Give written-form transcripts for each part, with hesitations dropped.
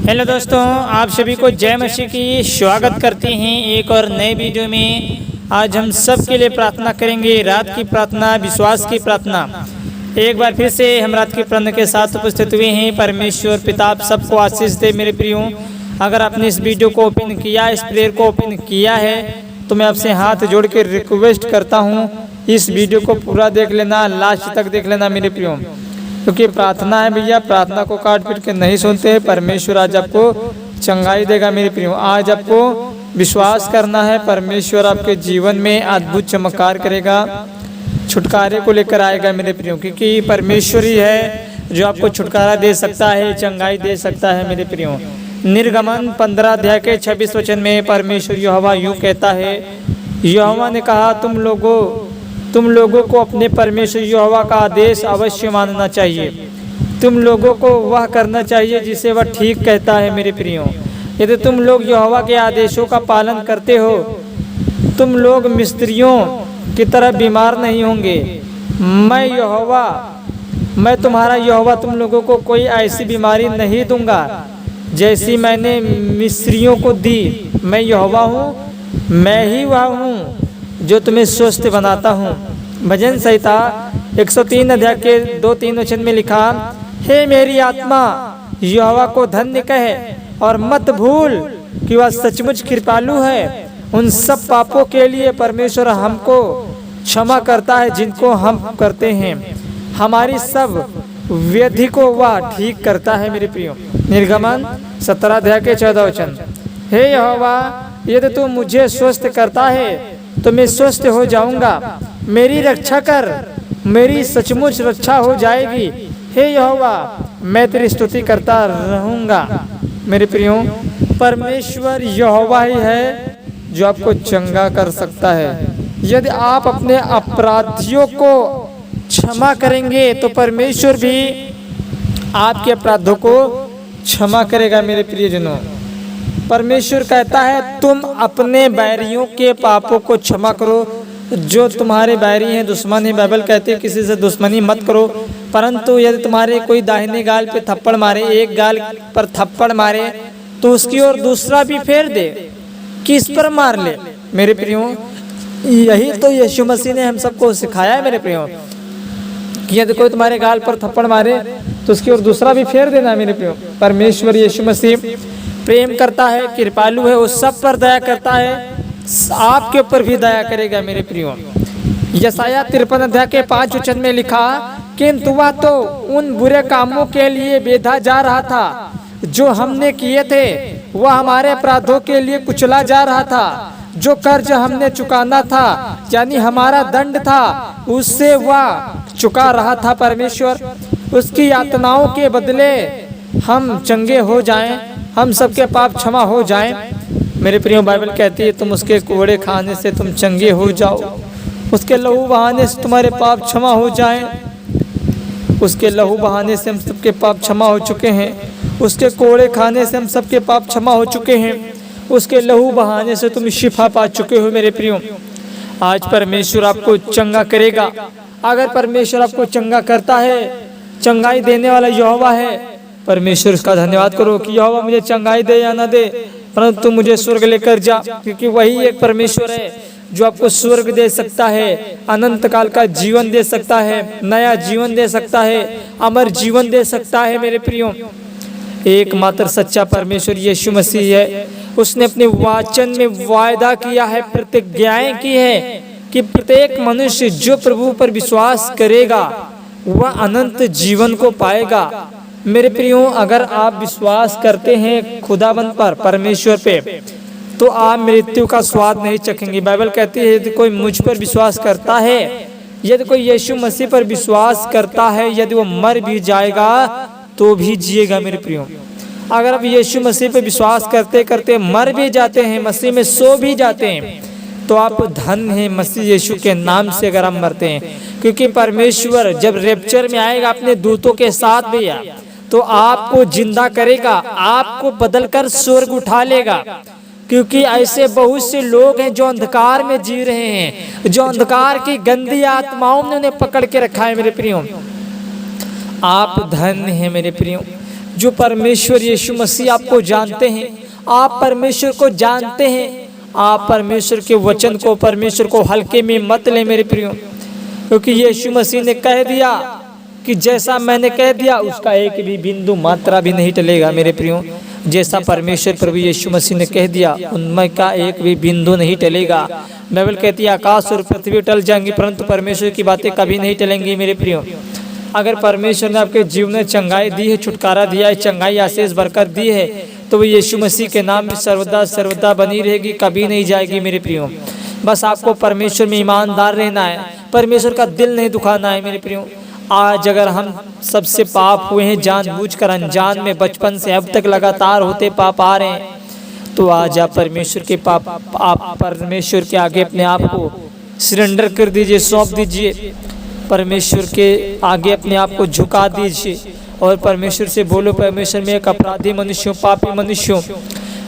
Hello दोस्तों, आप सभी को जय मसीह की स्वागत करते हैं एक और नए वीडियो में। आज हम सब के लिए प्रार्थना करेंगे, रात की प्रार्थना, विश्वास की प्रार्थना। एक बार फिर से हम रात की प्रार्थना के साथ उपस्थित हुए हैं। परमेश्वर पिता आप सबको आशीष दे। मेरे प्रियो, अगर आपने इस वीडियो को ओपन किया, इस प्रेयर को ओपन किया है, तो मैं आपसे हाथ जोड़ के रिक्वेस्ट करता हूँ, इस वीडियो को पूरा देख लेना, लास्ट तक देख लेना मेरे प्रियो, क्योंकि प्रार्थना है भैया, प्रार्थना को काट पीट के नहीं सुनते। परमेश्वर आज आपको चंगाई देगा मेरे प्रियो। आज आपको विश्वास करना है, परमेश्वर आपके जीवन में अद्भुत चमत्कार करेगा, छुटकारे को लेकर आएगा मेरे प्रियो, क्योंकि परमेश्वर ही है जो आपको छुटकारा दे सकता है, चंगाई दे सकता है मेरे प्रियो। निर्गमन 15 अध्याय के 26 वचन में परमेश्वर यहोवा यूँ कहता है, यहोवा ने कहा, तुम लोगों को अपने परमेश्वर यहोवा का आदेश अवश्य मानना चाहिए। तुम लोगों को वह करना चाहिए जिसे वह ठीक कहता है मेरे प्रियो। यदि तुम लोग यहोवा के आदेशों का पालन करते हो, तुम लोग मिस्रियों की तरह बीमार नहीं होंगे। मैं तुम्हारा यहोवा तुम लोगों को कोई ऐसी बीमारी नहीं दूंगा जैसी मैंने मिस्रियों को दी। मैं यहोवा हूँ, मैं ही वह हूँ जो तुम्हें स्वस्थ बनाता हूँ। भजन संहिता 103 अध्याय के 2-3 वचन में लिखा, हे मेरी आत्मा यहोवा को धन्य कहे और मत भूल कि वह सचमुच कृपालु है। उन सब पापों के लिए परमेश्वर हमको क्षमा करता है जिनको हम करते हैं। हमारी सब व्याधि को वह ठीक करता है मेरे प्रियो। निर्गमन 17 अध्याय के 14 वचन, हे यहोवा यदि तू मुझे स्वस्थ करता है तो मैं स्वस्थ हो जाऊंगा। मेरी रक्षा कर, मेरी सचमुच रक्षा हो जाएगी। हे यहोवा मैं तेरी स्तुति करता रहूंगा। मेरे प्रियो, परमेश्वर यहोवा ही है जो आपको चंगा कर सकता है। यदि आप अपने अपराधियों को क्षमा करेंगे तो परमेश्वर भी आपके अपराधों को क्षमा करेगा मेरे प्रियजनों। परमेश्वर कहता है, तुम अपने बैरियों के पापों को क्षमा करो। जो तुम्हारे बैरी हैं, दुश्मन है, बाइबल कहती है किसी से दुश्मनी मत करो। परंतु यदि तुम्हारे कोई दाहिने गाल पे थप्पड़ मारे, एक गाल पर थप्पड़ मारे, तो उसकी ओर दूसरा भी फेर दे। किस पर मार ले मेरे प्रियो? यही तो यीशु मसीह ने हम सबको सिखाया है मेरे प्रियो, कि यदि कोई तुम्हारे गाल पर थप्पड़ मारे तो उसकी ओर दूसरा भी फेर देना मेरे प्रियो। परमेश्वर यीशु मसीह प्रेम करता है, कृपालु है, वो सब पर दया करता है, आपके ऊपर भी दया करेगा मेरे प्रियो। यशायाह 53 अध्याय के 5 वचन में लिखा, किंतु वह तो उन बुरे कामों के लिए बेधा जा रहा था जो हमने किए थे। वह हमारे अपराधों के लिए कुचला जा रहा था। जो कर्ज हमने चुकाना था, यानी हमारा दंड था, उससे वह चुका रहा था। परमेश्वर उसकी यातनाओं के बदले हम चंगे हो जाएं, हम सबके पाप क्षमा हो जाएं। मेरे प्रियो, बाइबल कहती है, तुम उसके कोड़े खाने से तुम चंगे हो जाओ। उसके लहू बहाने से तुम्हारे पाप क्षमा हो जाएं। उसके लहू बहाने से हम सबके पाप क्षमा हो चुके हैं। उसके कोड़े खाने से हम सबके पाप क्षमा हो चुके हैं। उसके लहू बहाने से तुम शिफा पा चुके हो मेरे प्रियो। आज परमेश्वर आपको चंगा करेगा। अगर परमेश्वर आपको चंगा करता है, चंगाई देने वाला यहोवा है, परमेश्वर उसका धन्यवाद करो कि यहोवा मुझे चंगाई दे या ना दे, परंतु मुझे स्वर्ग लेकर जा, क्योंकि वही एक परमेश्वर है जो आपको स्वर्ग दे सकता है, अनंत काल का जीवन दे सकता है, नया जीवन दे सकता है, अमर जीवन दे सकता है मेरे प्रियो। एकमात्र सच्चा परमेश्वर यीशु मसीह है। उसने अपने वचन में वायदा किया है, प्रतिज्ञाएं की है कि प्रत्येक मनुष्य जो प्रभु पर विश्वास करेगा वह अनंत जीवन को पाएगा। मेरे प्रियो, अगर आप विश्वास करते हैं खुदाबंद पर, परमेश्वर पे, तो आप मृत्यु का स्वाद नहीं चखेंगे। बाइबल कहती है, यदि कोई मुझ पर विश्वास करता है, यदि कोई यीशु मसीह पर विश्वास करता है, यदि वो मर भी जाएगा तो भी जिएगा मेरे प्रियो। अगर आप यीशु मसीह पर विश्वास करते करते मर भी जाते हैं, मसीह में सो भी जाते हैं, तो आप धन्य हैं मसीह यीशु के नाम से अगर हम मरते हैं। क्योंकि परमेश्वर जब रैप्चर में आएगा अपने दूतों के साथ भैया, तो आपको जिंदा करेगा, आपको बदलकर स्वर्ग उठा लेगा। क्योंकि ऐसे बहुत से लोग हैं जो अंधकार में जी रहे हैं, जो अंधकार की गंदी आत्माओं ने उन्हें पकड़ के रखा है मेरे प्रियो। आप धन्य हैं मेरे प्रियो। जो परमेश्वर यीशु मसीह आपको जानते हैं, आप परमेश्वर को जानते हैं, आप परमेश्वर के वचन को, परमेश्वर को हल्के में मत लें मेरे प्रियो, क्योंकि यीशु मसीह ने कह दिया कि जैसा मैंने कह दिया उसका एक भी बिंदु मात्रा भी नहीं टलेगा मेरे प्रियो। जैसा परमेश्वर प्रभु यीशु मसीह ने कह दिया उनमें का एक भी बिंदु नहीं टलेगा। बाइबल कहती है आकाश और पृथ्वी टल जाएंगी परंतु परमेश्वर की बातें कभी नहीं टलेंगी मेरे प्रियो। अगर परमेश्वर ने आपके जीवन में चंगाई दी है, छुटकारा दिया है, चंगाई आशीष बरकत दी है, तो वो यीशु मसीह के नाम में सर्वदा सर्वदा बनी रहेगी, कभी नहीं जाएगी मेरे प्रियो। बस आपको परमेश्वर में ईमानदार रहना है, परमेश्वर का दिल नहीं दुखाना है मेरे प्रियो। आज अगर हम सबसे पाप हुए हैं, जानबूझकर अनजान में बचपन से अब तक लगातार होते पाप आ रहे हैं, तो आज आप परमेश्वर के आप परमेश्वर के आगे अपने आप को सरेंडर कर दीजिए, सौंप दीजिए, परमेश्वर के आगे अपने आप को झुका दीजिए और परमेश्वर से बोलो, परमेश्वर मैं एक अपराधी मनुष्य हूँ, पापी मनुष्य हूँ,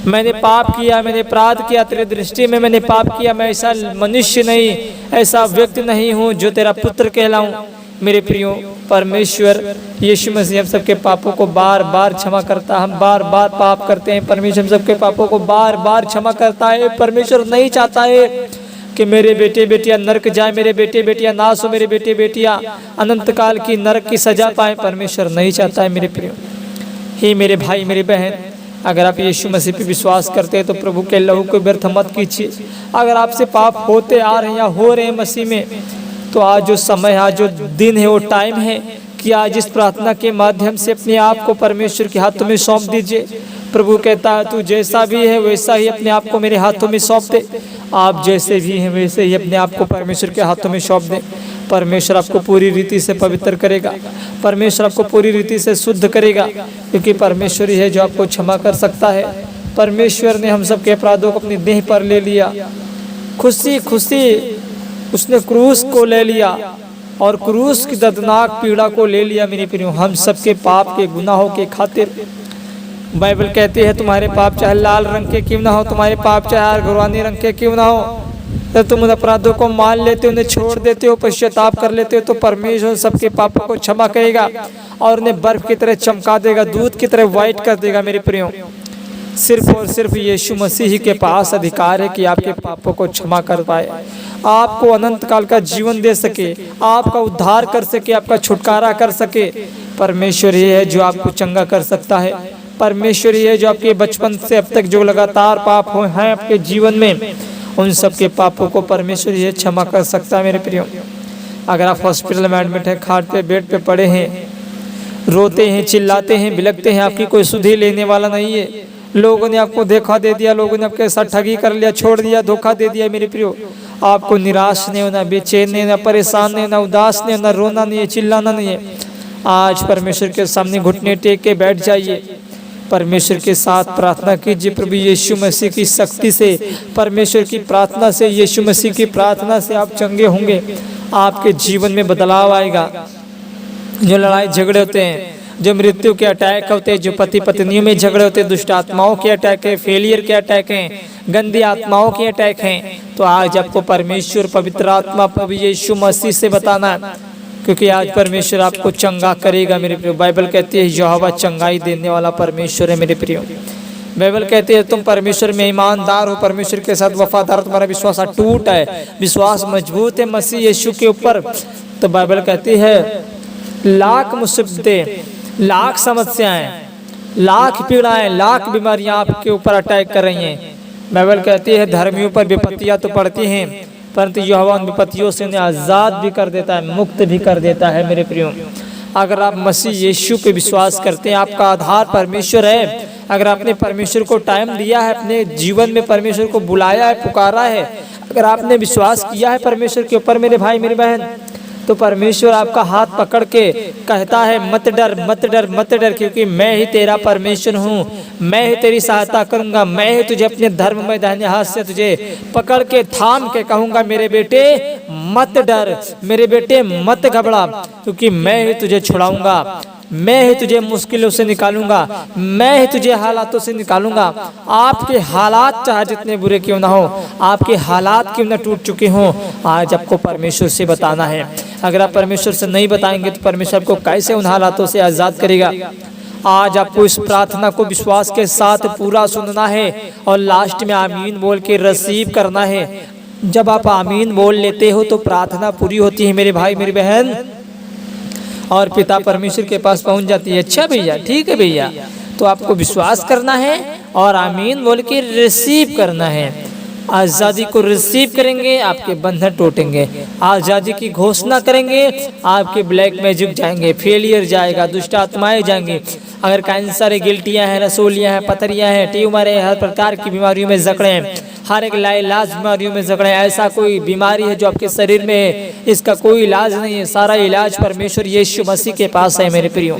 मैंने पाप किया, मैंने अपराध किया, तेरे दृष्टि में मैंने पाप किया, मैं ऐसा मनुष्य नहीं, ऐसा व्यक्ति नहीं हूँ जो तेरा पुत्र कहलाऊं। मेरे प्रियो, परमेश्वर यीशु मसीह हम सबके पापों को बार बार क्षमा करता है। हम बार बार पाप करते हैं, परमेश्वर हम सबके पापों को बार बार क्षमा करता है। परमेश्वर नहीं चाहता है कि मेरे बेटे बेटियां नरक जाए, मेरे बेटे बेटियां नाश हो, मेरे बेटे बेटियां अनंत काल की नरक की सजा पाए, परमेश्वर नहीं चाहता है मेरे प्रियो। हे मेरे भाई मेरे बहन, अगर आप यीशु मसीह पे विश्वास करते हैं तो प्रभु के लहू को व्यर्थ मत कीजिए। अगर आपसे पाप होते आ रहे हैं या हो रहे हैं मसीह में, तो आज जो समय, आज जो दिन है, वो टाइम है कि आज इस प्रार्थना के माध्यम से अपने आप को परमेश्वर के हाथों में सौंप दीजिए। प्रभु कहता है तू जैसा भी है वैसा ही अपने आप को मेरे हाथों में सौंप दे। आप जैसे भी हैं वैसे ही अपने आप को परमेश्वर के हाथों में सौंप दें। परमेश्वर आपको पूरी रीति से पवित्र करेगा, परमेश्वर आपको पूरी रीति से शुद्ध करेगा, क्योंकि परमेश्वर ही है जो आपको क्षमा कर सकता है। परमेश्वर ने हम सब के अपराधों को अपनी देह पर ले लिया, खुशी खुशी उसने क्रूस को ले लिया और क्रूस की दर्दनाक पीड़ा को ले लिया मेरे प्रियो, हम सबके पाप के गुनाहों के खातिर। बाइबल कहती है तुम्हारे पाप चाहे लाल रंग के क्यों ना हो, तुम्हारे पाप चाहे गुरबानी रंग के क्यों ना हो, जब तुम उन अपराधों को मान लेते हो, उन्हें छोड़ देते हो, पश्चाताप कर लेते हो, तो परमेश्वर सबके पापों को क्षमा करेगा और उन्हें बर्फ की तरह चमका देगा, दूध की तरह व्हाइट कर देगा मेरे प्रियो। सिर्फ और सिर्फ यीशु मसीह के पास अधिकार है कि आपके पापों को क्षमा कर पाए, आपको अनंत काल का जीवन दे सके, आपका उद्धार कर सके, आपका छुटकारा कर सके। परमेश्वर ही है जो आपको चंगा कर सकता है। परमेश्वर ही है जो आपके बचपन से अब तक जो लगातार पाप हुए हैं आपके जीवन में, उन सब के पापों को परमेश्वर ही क्षमा कर सकता है मेरे प्रियो। अगर आप हॉस्पिटल में एडमिट हैं, खाट पे बेड पे पड़े हैं, रोते हैं, चिल्लाते हैं, बिलखते हैं, आपकी कोई सुधि लेने वाला नहीं है, लोगों ने आपको धोखा दे दिया, लोगों ने आपके साथ ठगी कर लिया, छोड़ दिया, धोखा दे दिया मेरे प्रियो, आपको निराश नहीं होना, बेचैन नहीं होना, परेशान नहीं होना, उदास नहीं होना, रोना नहीं है, चिल्लाना नहीं है। आज परमेश्वर के सामने घुटने टेक के बैठ जाइए, परमेश्वर के साथ प्रार्थना कीजिए। प्रभु यीशु मसीह की शक्ति से, परमेश्वर की प्रार्थना से, यीशु मसीह की प्रार्थना से आप चंगे होंगे, आपके जीवन में बदलाव आएगा। जो लड़ाई झगड़े होते हैं, जो मृत्यु के अटैक होते हैं, जो पति पत्नियों में झगड़े होते हैं, दुष्ट आत्माओं के अटैक है, फेलियर के अटैक हैं, गंदी आत्माओं के अटैक हैं, तो आज आपको परमेश्वर पवित्र आत्मा प्रभु यीशु मसीह से बताना है, क्योंकि आज परमेश्वर आपको चंगा करेगा मेरे प्रियो। बाइबल कहती है यहोवा चंगाई देने वाला परमेश्वर है मेरे प्रियो। बाइबल कहती है तुम परमेश्वर में ईमानदार हो, परमेश्वर के साथ वफादार, तुम्हारा विश्वास अटूट है, विश्वास मजबूत है मसीह यीशु के ऊपर। तो बाइबल कहती है लाख मुसीबतें, लाख समस्याएं, लाख पीड़ाएं, लाख बीमारियां आपके ऊपर अटैक कर रही हैं। बाइबल कहती है धर्मियों पर विपत्तियां तो पड़ती हैं, परंतु यहोवा उन विपत्तियों से उन्हें आज़ाद भी कर देता है, मुक्त भी कर देता है मेरे प्रियो। अगर आप मसीह यीशु पे विश्वास करते हैं, आपका आधार परमेश्वर है, अगर आपने परमेश्वर को टाइम दिया है, अपने जीवन में परमेश्वर को बुलाया है, पुकारा है, अगर आपने विश्वास किया है परमेश्वर के ऊपर मेरे भाई मेरी बहन, तो परमेश्वर आपका हाथ पकड़ के कहता है मत डर, मत डर, मत डर, क्योंकि मैं ही तेरा परमेश्वर हूँ, मैं ही तेरी सहायता करूँगा, मैं ही तुझे अपने धर्म में दाहिने हाथ से तुझे पकड़ के थाम के कहूँगा मेरे बेटे मत डर, मेरे बेटे मत घबरा, क्योंकि मैं ही तुझे छुड़ाऊंगा, मैं ही तुझे मुश्किलों से निकालूंगा, मैं ही तुझे हालातों से निकालूंगा। आपके हालात चाहे जितने बुरे क्यों ना हो, आपके हालात क्यों ना टूट चुके हों, आज आपको परमेश्वर से बताना है। अगर आप परमेश्वर से नहीं बताएंगे तो परमेश्वर आपको कैसे उन हालातों से आज़ाद करेगा। आज आपको इस प्रार्थना को विश्वास के साथ पूरा सुनना है और लास्ट में आमीन बोल के रिसीव करना है। जब आप आमीन बोल लेते हो तो प्रार्थना पूरी होती है मेरे भाई मेरी बहन, और पिता परमेश्वर के पास पहुंच जाती है। अच्छा भैया, ठीक है भैया, तो आपको विश्वास करना है और आमीन बोल के रिसीव करना है। आज़ादी को रिसीव करेंगे, आपके बंधन टूटेंगे। आज़ादी की घोषणा करेंगे, आपके ब्लैक मैजिक जाएंगे, फेलियर जाएगा, दुष्ट आत्माएं जाएंगे। अगर कैंसर है, गिल्टियाँ हैं, रसोलियाँ हैं, पथरियाँ हैं, ट्यूमर है, हर प्रकार की बीमारियों में जकड़े हैं, हर एक लाइलाज बीमारियों में जकड़े हैं, ऐसा कोई बीमारी है जो आपके शरीर में है, इसका कोई इलाज नहीं है, सारा इलाज परमेश्वर यीशु मसीह के पास है। मेरे प्रियो,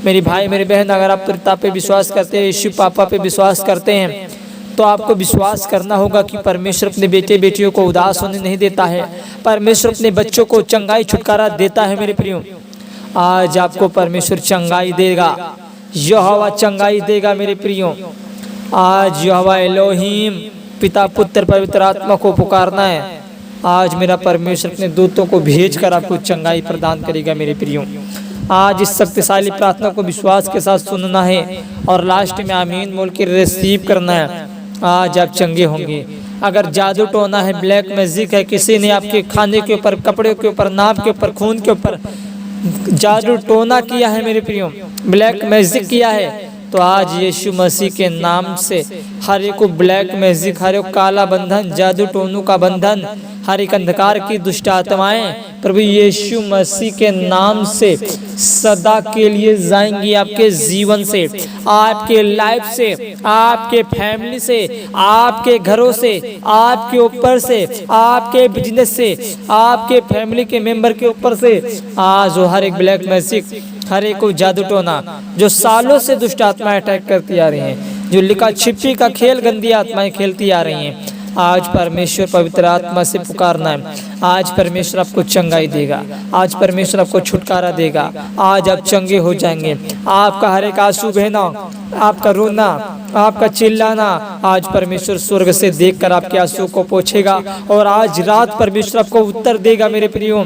मेरी भाई मेरी बहन, अगर आप पिता पे विश्वास करते हैं, यीशु पापा पे विश्वास करते हैं, तो आपको विश्वास करना होगा कि परमेश्वर अपने बेटे बेटियों को उदास होने नहीं देता है। परमेश्वर अपने बच्चों को चंगाई छुटकारा देता है। मेरे प्रियो, आज आपको परमेश्वर चंगाई देगा, यहोवा चंगाई देगा। मेरे प्रियो, आज यहोवा एलोहीम पिता पुत्र पवित्र आत्मा को पुकारना है। आज मेरा परमेश्वर अपने दूतों को भेजकर आपको चंगाई प्रदान करेगा। मेरे प्रियो, आज इस शक्तिशाली प्रार्थना को विश्वास के साथ सुनना है और लास्ट में आमीन बोल के रिसीव करना है। आज आप चंगे होंगे। अगर जादू टोना है, ब्लैक मैजिक है, किसी ने आपके खाने के ऊपर, कपड़े के ऊपर, नाप के ऊपर, खून के ऊपर जादू टोना किया है मेरे प्रियो, ब्लैक मैजिक किया है, तो आज यीशु मसीह के नाम से हर एक को ब्लैक मैजिक, हर एक काला बंधन, जादू टोनू का बंधन, हर एक अंधकार की दुष्ट आत्माएं प्रभु यीशु मसीह के नाम से सदा के लिए जाएंगी आपके जीवन से, आपके लाइफ से, आपके फैमिली से, आपके घरों से, आपके ऊपर से, आपके बिजनेस से, आपके फैमिली के मेंबर के ऊपर से। आज वो हर एक ब्लैक मैजिक, हर एक को जादू टोना जो सालों से दुष्ट आत्माएं अटैक करती आ रही हैं, जो लिखा छिपी का खेल गंदी आत्माएं खेलती आ रही हैं, आज परमेश्वर पवित्र आत्मा से पुकारना है। आज परमेश्वर आपको चंगाई देगा, आज परमेश्वर आपको छुटकारा देगा, आज आप चंगे हो जाएंगे। आपका हर एक आंसू बहना, आपका रोना, आपका चिल्लाना, आज परमेश्वर स्वर्ग से देखकर आपके आंसू को पोंछेगा और आज रात परमेश्वर आपको उत्तर देगा। मेरे प्रियो,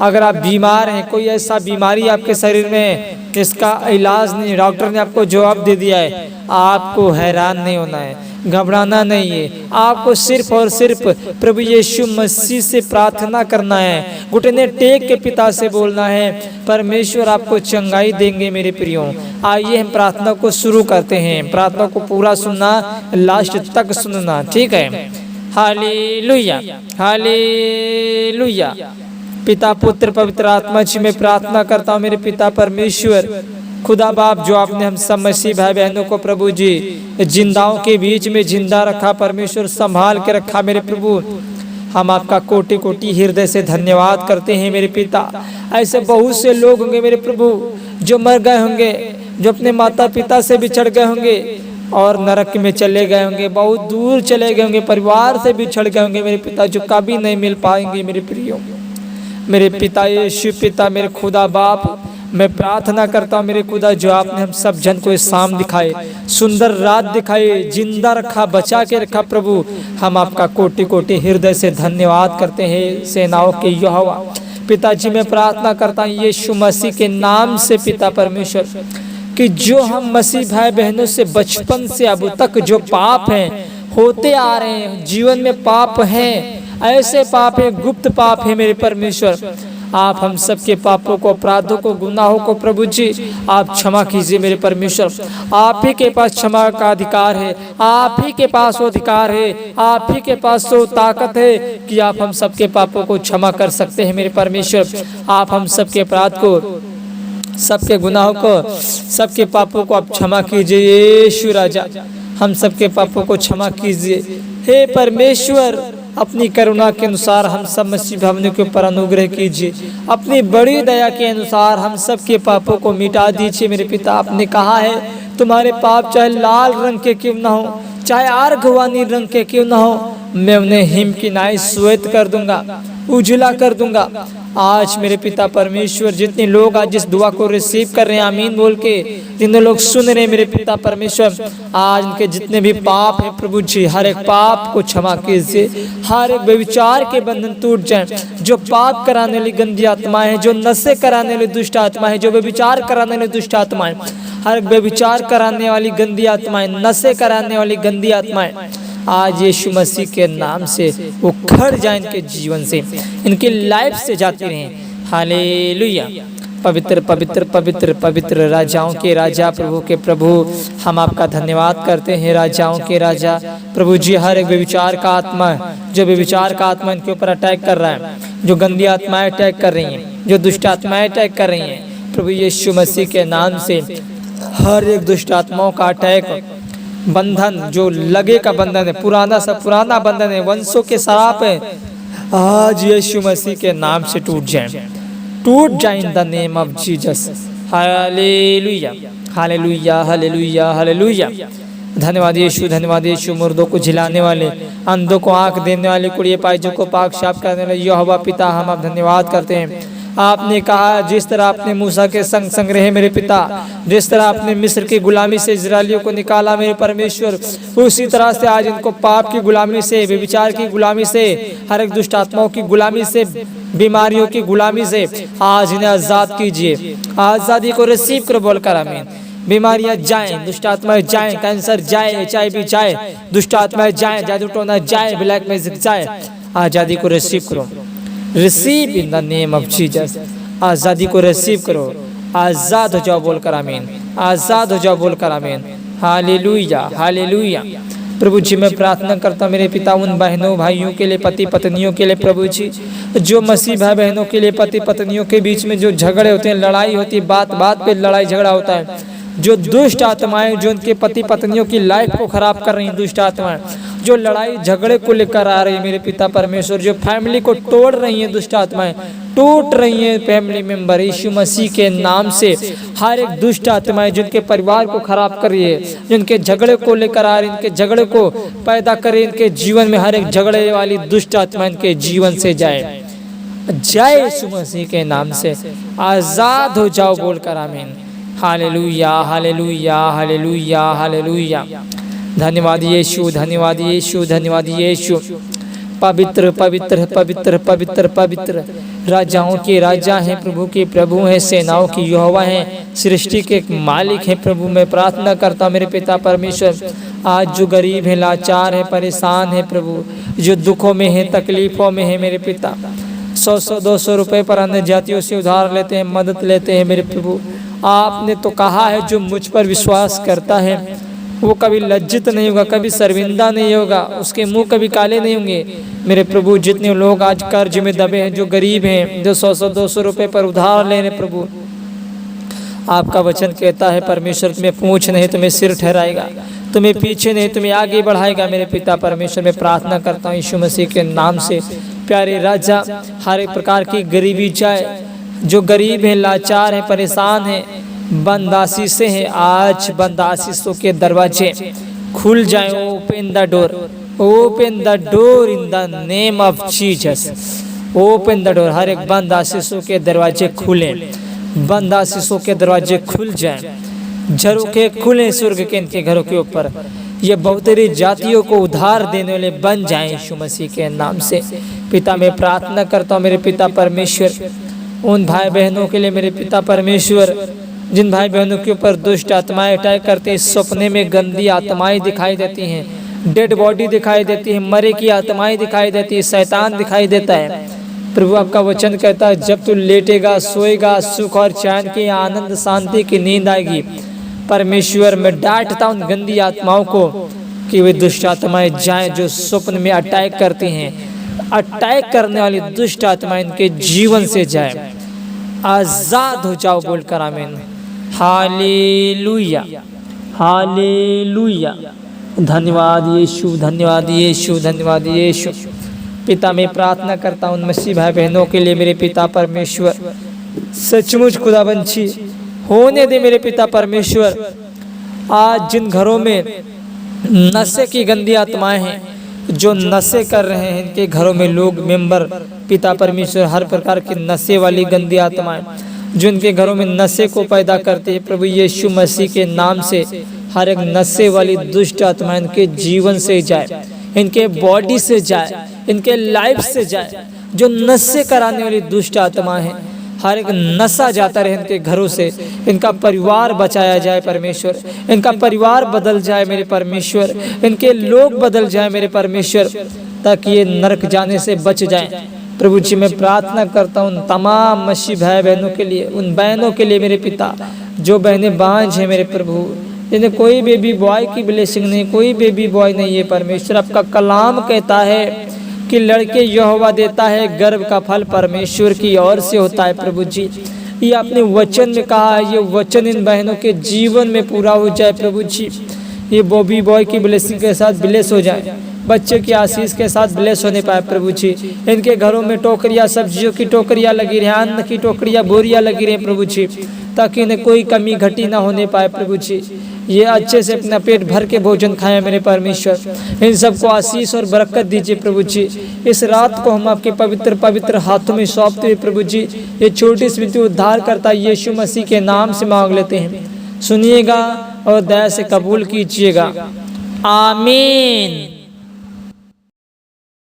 अगर आप बीमार हैं, कोई ऐसा बीमारी आपके शरीर में जिसका इलाज नहीं, डॉक्टर ने आपको जवाब दे दिया है, आपको हैरान नहीं होना है, घबराना नहीं है। आपको सिर्फ और सिर्फ प्रभु यीशु मसीह से प्रार्थना करना है, घुटने टेक के पिता से बोलना है, परमेश्वर आपको चंगाई देंगे। मेरे प्रियो, आइए हम प्रार्थना को शुरू करते हैं। प्रार्थना को पूरा सुनना, लास्ट तक सुनना, ठीक है। Hallelujah, hallelujah. पिता पुत्र पवित्र आत्मा जी मैं प्रार्थना करता हूँ मेरे पिता परमेश्वर खुदा बाप, जो आपने हम सब मसीह भाई बहनों को प्रभु जी जिंदाओं के बीच में जिंदा रखा, परमेश्वर संभाल के रखा। मेरे प्रभु, हम आपका कोटि कोटि हृदय से धन्यवाद करते हैं मेरे पिता। ऐसे बहुत से लोग होंगे मेरे प्रभु जो मर गए होंगे, जो अपने माता पिता से बिछड़ गए होंगे और नरक में चले गए होंगे, बहुत दूर चले गए होंगे, परिवार से बिछड़ गए होंगे मेरे पिता, जो कभी नहीं मिल पाएंगे। मेरे प्रियो, मेरे पिता यीशु पिता, मेरे खुदा बाप, मैं प्रार्थना करता हूँ मेरे खुदा, जो आपने हम सब जन को इस शाम दिखाए, सुंदर रात दिखाई, जिंदा रखा, बचा के रखा प्रभु, हम आपका कोटि कोटि हृदय से धन्यवाद करते हैं सेनाओं के यहोवा। पिताजी मैं प्रार्थना करता हूँ यीशु मसीह के नाम से पिता परमेश्वर, कि जो हम मसीह भाई बहनों से बचपन से अब तक जो पाप हैं होते आ रहे हैं, जीवन में पाप हैं, ऐसे पाप है, गुप्त पाप है मेरे परमेश्वर, आप हम सबके पापों को, अपराधों को, गुनाहों को प्रभु जी आप क्षमा कीजिए मेरे परमेश्वर। आप ही के पास क्षमा का अधिकार है, आप ही के पास वो अधिकार है, आप ही के पास वो ताकत है कि आप हम सबके पापों को क्षमा कर सकते हैं मेरे परमेश्वर। आप हम सबके अपराध को, सबके गुनाहों को, सबके पापों को आप क्षमा कीजिए यीशु राजा, हम सबके पापों को क्षमा कीजिए हे परमेश्वर। अपनी करुणा के अनुसार हम सब मसीह भावनों के ऊपर अनुग्रह कीजिए, अपनी बड़ी दया के अनुसार हम सब के पापों को मिटा दीजिए मेरे पिता। आपने कहा है तुम्हारे पाप चाहे लाल रंग के क्यों ना हो, चाहे आर्गवानी रंग के क्यों ना हो, मैं उन्हें हिम की नाई श्वेत कर दूंगा, उजला कर दूंगा। आज मेरे पिता परमेश्वर, जितने लोग आज इस दुआ को रिसीव कर रहे हैं आमीन बोल के, जितने लोग सुन रहे हैं मेरे पिता परमेश्वर, आज उनके जितने भी पाप हैं प्रभु जी, हर एक पाप को क्षमा कीजिए, हर एक व्यभिचार के बंधन टूट जाए। जो पाप कराने वाली गंदी आत्माएं हैं, जो नशे कराने वाली दुष्ट आत्माएं, जो व्यभिचार कराने वाली दुष्ट आत्माएं, हर एक व्यभिचार कराने वाली गंदी आत्माएं, नशे कराने वाली गंदी आत्माएं, आज यीशु मसीह के नाम से वो खड़ जाए इनके जीवन से, इनकी लाइफ से जाती रहें। हालेलुया। पवित्र पवित्र पवित्र पवित्र राजाओं के राजा, प्रभु के प्रभु, हम आपका धन्यवाद करते हैं। राजाओं के राजा प्रभु जी, हर एक व्यभिचार का आत्मा, जो व्यभिचार का आत्मा इनके ऊपर अटैक कर रहा है, जो गंदी आत्माएं अटैक कर रही हैं, जो दुष्ट आत्माएं अटैक कर रही हैं, प्रभु यीशु मसीह के नाम से हर एक दुष्ट आत्माओं का अटैक, बंधन जो लगे का बंधन है, पुराना सब पुराना बंधन है, वंशों के सराप है, आज यीशु मसीह के नाम से टूट जाए, टूट जाए इन the name of Jesus. Hallelujah hallelujah hallelujah hallelujah. धन्यवाद यीशु, धन्यवाद यीशु। मुर्दों को झिलाने वाले, अंधों को आंख देने वाले, कुड़िए पायजों को पाक साफ करने वाले यहोवा पिता, हम आप धन्यवाद करते हैं। आपने कहा जिस तरह आपने मूसा के संग संग रहे मेरे पिता, जिस तरह आपने मिस्र की गुलामी से इजरायलियों को निकाला मेरे परमेश्वर, उसी तरह से आज इनको पाप की गुलामी से, व्यभिचार की गुलामी से, हर एक दुष्ट आत्माओं की गुलामी से, बीमारियों की गुलामी से आज इन्हें आजाद कीजिए। आजादी को रिसीव करो बोलकर आमीन। बीमारियां जाएं, दुष्ट आत्माएं जाएं, कैंसर जाए, HIV जाए, दुष्ट आत्माएं जाएं, जादू टोना जाए, ब्लैक मैजिक जाए, आजादी को रिसीव करो, receive in the name of Jesus. आजादी को रिसीव करो, आजाद हो जाओ बोलकर आमीन, आजाद हो जाओ बोलकर आमीन। Hallelujah hallelujah. प्रभु जी मैं प्रार्थना करता हूँ मेरे पिता उन बहनों भाइयों के लिए, पति पत्नियों के लिए, प्रभु जी जो मसीह भाई बहनों के लिए, पति पत्नियों के बीच में जो झगड़े होते हैं, लड़ाई होती है, बात बात पे लड़ाई झगड़ा होता है, जो दुष्ट आत्माएं जो उनके पति पत्नियों की लाइफ को खराब कर रही हैं, दुष्ट आत्माएं जो लड़ाई झगड़े को लेकर आ रही है मेरे पिता परमेश्वर, जो फैमिली को तोड़ रही हैं, दुष्ट आत्माएं टूट रही हैं फैमिली मेंबर, यीशु मसीह के नाम से हर एक दुष्ट आत्माएं जिनके परिवार को खराब कर रही है, जिनके झगड़े को लेकर आ रही है, इनके झगड़े को पैदा करे, इनके जीवन में हर एक झगड़े वाली दुष्ट आत्मा इनके जीवन से जाए, जय यीशु मसीह के नाम से आजाद हो जाओ बोलकर आमीन। Hallelujah hallelujah hallelujah hallelujah. धन्यवाद यीशु, धन्यवाद यीशु, धन्यवाद यीशु। पवित्र पवित्र पवित्र पवित्र पवित्र राजाओं के राजा हैं, प्रभु के प्रभु हैं, सेनाओं की यहोवा हैं, सृष्टि के मालिक हैं। प्रभु मैं प्रार्थना करता हूँ मेरे पिता परमेश्वर, आज जो गरीब हैं, लाचार हैं, परेशान हैं, प्रभु जो दुखों में हैं, तकलीफों में हैं, मेरे पिता 100 200 रुपए पर अन्य जातियों से उधार लेते हैं, मदद लेते हैं मेरे प्रभु। आपने तो कहा है जो मुझ पर विश्वास करता है वो कभी लज्जित नहीं होगा, कभी शर्मिंदा नहीं होगा, उसके मुंह कभी काले नहीं होंगे। मेरे प्रभु जितने लोग आज कर्ज में दबे हैं, जो गरीब हैं, जो 100 200 रुपए पर उधार ले रहे, प्रभु आपका वचन कहता है परमेश्वर तुम्हें पूंछ नहीं तुम्हें सिर ठहराएगा, तुम्हें पीछे नहीं तुम्हें आगे बढ़ाएगा। मेरे पिता परमेश्वर मैं प्रार्थना करता हूँ यीशु मसीह के नाम से, प्यारे राजा हर एक प्रकार की गरीबी जाए, जो गरीब हैं, लाचार हैं, परेशान हैं, बंद आशीषें हैं, आज बंद आशीषों के दरवाजे खुल जाएं। Open the door, open the door in the name of Jesus, open the door. हर एक बंद आशीषों के दरवाजे खुलें, बंद आशीषों के दरवाजे खुल जाएं, झरोखे खुलें स्वर्ग के इनके घरों के ऊपर, ये बहुतेरी जातियों को उधार देने वाले बन जाएं यीशु मसीह के नाम से। पिता मैं प्रार्थना करता हूँ मेरे पिता परमेश्वर उन भाई बहनों के लिए, मेरे पिता परमेश्वर जिन भाई बहनों के ऊपर दुष्ट आत्माएं अटैक करते हैं, सपने में गंदी आत्माएं दिखाई देती हैं, डेड बॉडी दिखाई देती है, मरे की आत्माएं दिखाई देती है, शैतान दिखाई देता है। प्रभु आपका वचन कहता है जब तू लेटेगा सोएगा, सुख और चैन की आनंद शांति की नींद आएगी। परमेश्वर मैं डांटता हूं गंदी आत्माओं को कि वे दुष्ट आत्माएं जाएं जो स्वप्न में अटैक करती हैं, अटैक करने वाली दुष्ट आत्माएं इनके जीवन से जाए, आजाद हो जाओ बोलकर आमीन। Hallelujah hallelujah. धन्यवाद यीशु, धन्यवाद यीशु, धन्यवाद यीशु। पिता मैं प्रार्थना करता हूँ मसीह भाई बहनों के लिए, मेरे पिता परमेश्वर सचमुच खुदाबंदी होने दे मेरे पिता परमेश्वर। आज जिन घरों में नशे की गंदी आत्माएं हैं, जो नशे कर रहे हैं, इनके घरों में लोग मेंबर पिता परमेश्वर हर प्रकार की नशे वाली गंदी आत्माएं जो इनके घरों में नशे को पैदा करते हैं, प्रभु यीशु मसीह के नाम से हर एक नशे वाली दुष्ट आत्मा इनके जीवन से जाए, इनके बॉडी से जाए, इनके लाइफ से जाए। जो नशे कराने वाली दुष्ट आत्मा है हर एक नशा जाता रहे इनके घरों से, इनका परिवार बचाया जाए परमेश्वर, इनका परिवार बदल जाए मेरे परमेश्वर, इनके लोग बदल जाए मेरे परमेश्वर, ताकि ये नरक जाने से बच जाएं। प्रभु जी मैं प्रार्थना करता हूँ उन तमाम मसीह भाई बहनों के लिए, उन बहनों के लिए मेरे पिता जो बहनें बांझ हैं मेरे प्रभु, जिन्हें कोई बेबी बॉय की ब्लेसिंग नहीं, कोई बेबी बॉय नहीं है परमेश्वर। आपका कलाम कहता है कि लड़के यहोवा देता है, गर्भ का फल परमेश्वर की ओर से होता है। प्रभु जी ये आपने वचन में कहा है, ये वचन इन बहनों के जीवन में पूरा हो जाए प्रभु जी। ये बेबी बॉय की ब्लेसिंग के साथ ब्लेस हो जाए, बच्चे की आशीष के साथ ब्लेस होने पाए प्रभु जी। इनके घरों में टोकरियाँ, सब्जियों की टोकरियाँ लगी रहे, अन्न की टोकरियाँ, बोरियाँ लगी रहे प्रभु जी, ताकि इन्हें कोई कमी घटी ना होने पाए प्रभु जी। ये अच्छे से अपना पेट भर के भोजन खाएं मेरे परमेश्वर। इन सबको आशीष और बरकत दीजिए प्रभु जी। इस रात को हम आपके पवित्र पवित्र हाथों में सौंपते हुए प्रभु जी ये छोटी सी विनती उद्धार करता यीशु मसीह के नाम से मांग लेते हैं, सुनिएगा और दया से कबूल कीजिएगा, आमीन।